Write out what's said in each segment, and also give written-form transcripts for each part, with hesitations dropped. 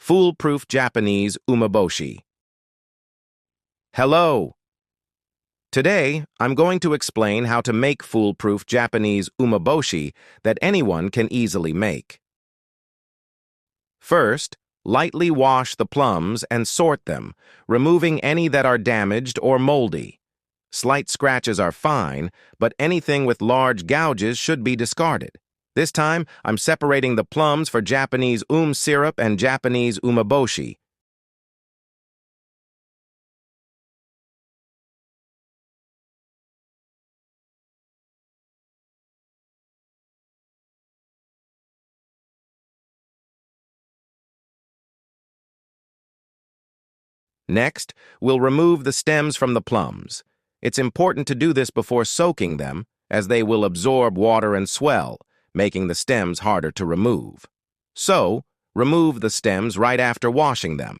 Foolproof Japanese Umeboshi. Hello! Today, I'm going to explain how to make foolproof Japanese umeboshi that anyone can easily make. First, lightly wash the plums and sort them, removing any that are damaged or moldy. Slight scratches are fine, but anything with large gouges should be discarded. This time, I'm separating the plums for Japanese syrup and Japanese umeboshi. Next, we'll remove the stems from the plums. It's important to do this before soaking them, as they will absorb water and swell, making the stems harder to remove. So, remove the stems right after washing them.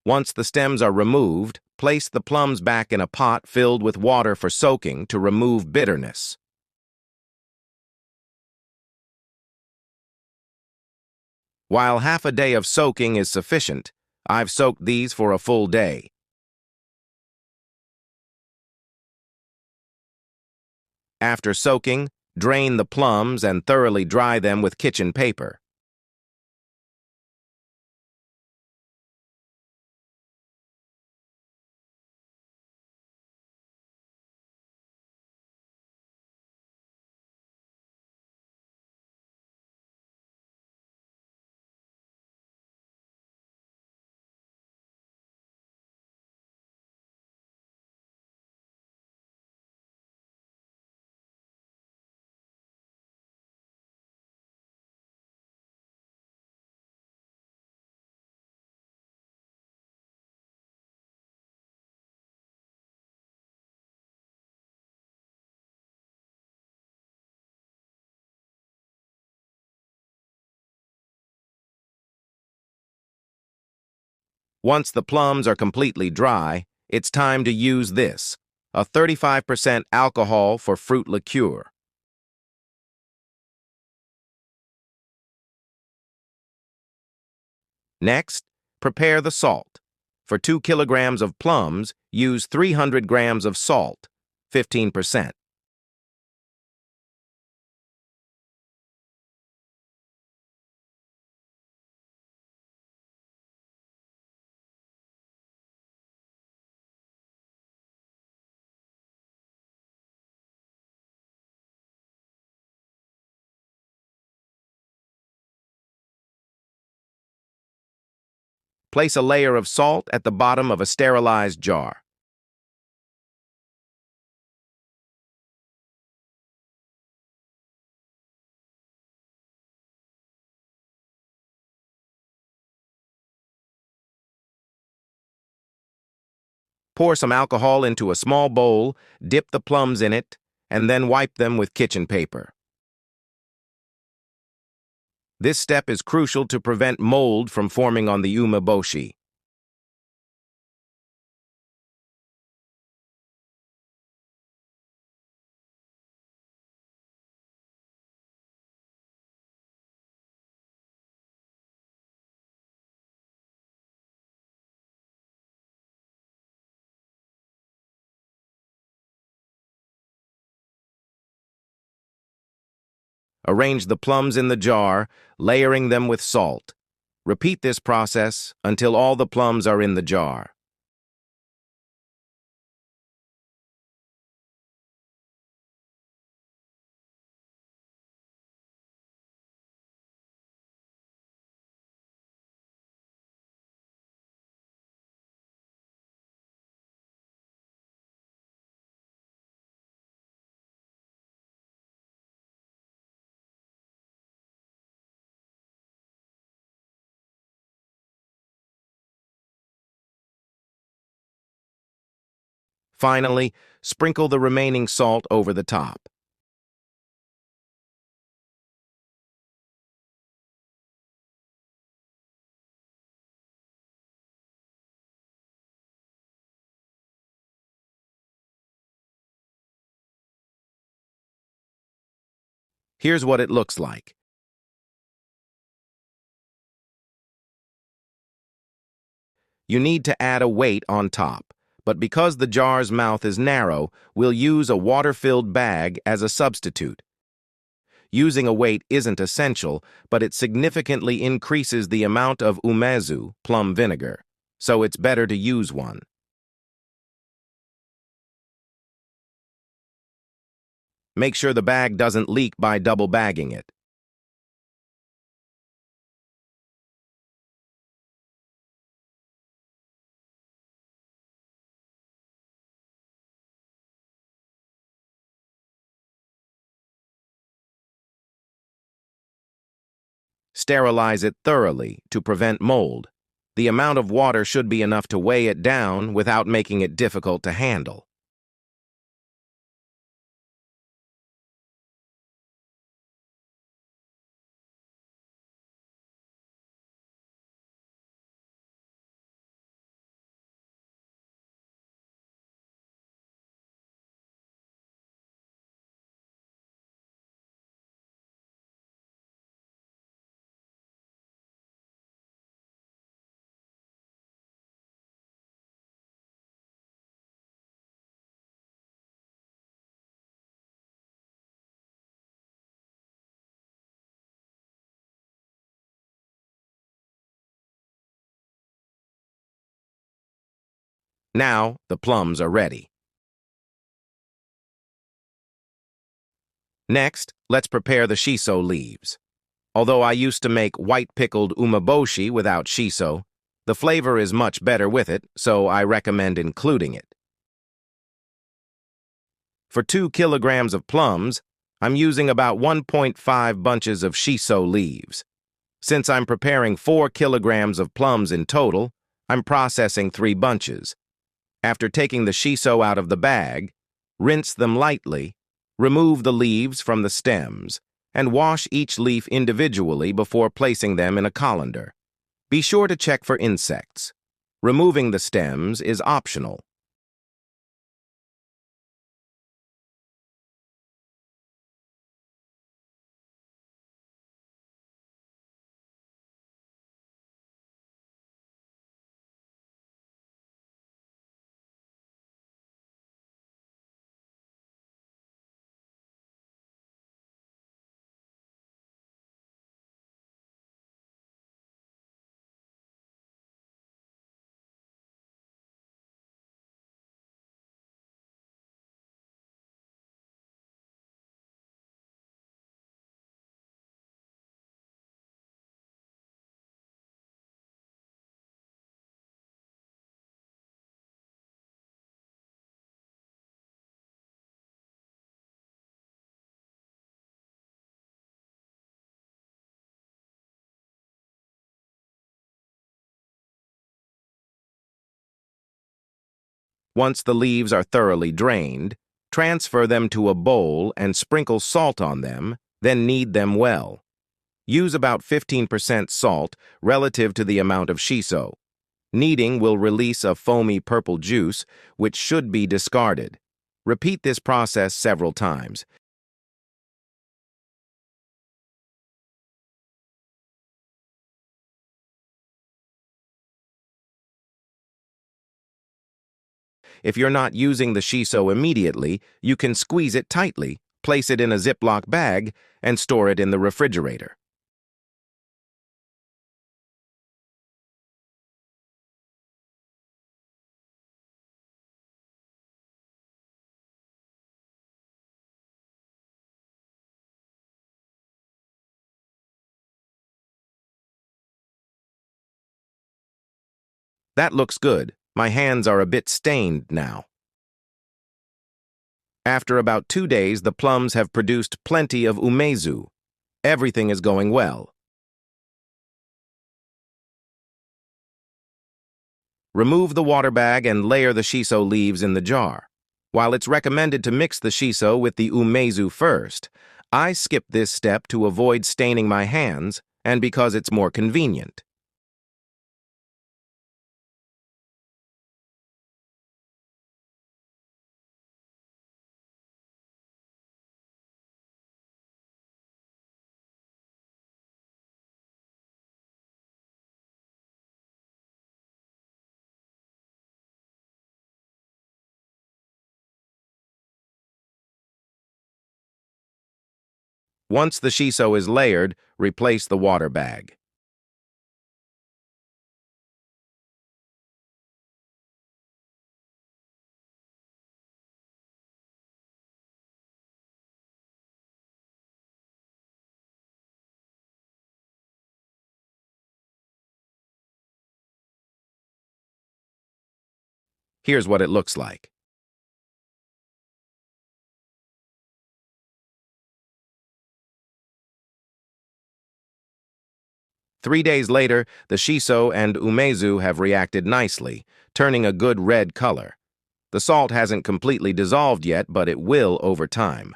Once the stems are removed, place the plums back in a pot filled with water for soaking to remove bitterness. While half a day of soaking is sufficient, I've soaked these for a full day. After soaking, drain the plums and thoroughly dry them with kitchen paper. Once the plums are completely dry, it's time to use this, a 35% alcohol for fruit liqueur. Next, prepare the salt. For 2 kilograms of plums, use 300 grams of salt, 15%. Place a layer of salt at the bottom of a sterilized jar. Pour some alcohol into a small bowl, dip the plums in it, and then wipe them with kitchen paper. This step is crucial to prevent mold from forming on the umeboshi. Arrange the plums in the jar, layering them with salt. Repeat this process until all the plums are in the jar. Finally, sprinkle the remaining salt over the top. Here's what it looks like. You need to add a weight on top, but because the jar's mouth is narrow, we'll use a water-filled bag as a substitute. Using a weight isn't essential, but it significantly increases the amount of umezu, plum vinegar, so it's better to use one. Make sure the bag doesn't leak by double bagging it. Sterilize it thoroughly to prevent mold. The amount of water should be enough to weigh it down without making it difficult to handle. Now, the plums are ready. Next, let's prepare the shiso leaves. Although I used to make white pickled umeboshi without shiso, the flavor is much better with it, so I recommend including it. For 2 kilograms of plums, I'm using about 1.5 bunches of shiso leaves. Since I'm preparing 4 kilograms of plums in total, I'm processing 3 bunches. After taking the shiso out of the bag, rinse them lightly, remove the leaves from the stems, and wash each leaf individually before placing them in a colander. Be sure to check for insects. Removing the stems is optional. Once the leaves are thoroughly drained, transfer them to a bowl and sprinkle salt on them, then knead them well. Use about 15% salt relative to the amount of shiso. Kneading will release a foamy purple juice, which should be discarded. Repeat this process several times. If you're not using the shiso immediately, you can squeeze it tightly, place it in a Ziploc bag, and store it in the refrigerator. That looks good. My hands are a bit stained now. After about 2 days, the plums have produced plenty of umezu. Everything is going well. Remove the water bag and layer the shiso leaves in the jar. While it's recommended to mix the shiso with the umezu first, I skip this step to avoid staining my hands and because it's more convenient. Once the shiso is layered, replace the water bag. Here's what it looks like. Three days later, the shiso and umezu have reacted nicely, turning a good red color. The salt hasn't completely dissolved yet, but it will over time.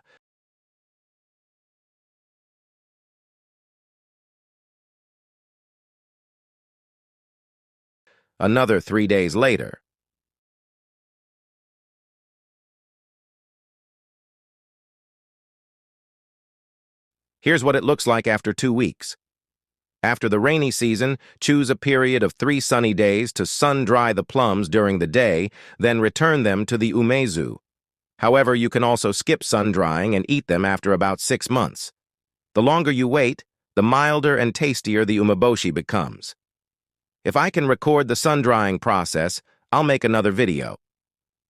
Another 3 days later. Here's what it looks like after 2 weeks. After the rainy season, choose a period of 3 sunny days to sun-dry the plums during the day, then return them to the umezu. However, you can also skip sun-drying and eat them after about 6 months. The longer you wait, the milder and tastier the umeboshi becomes. If I can record the sun-drying process, I'll make another video.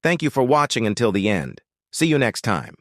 Thank you for watching until the end. See you next time.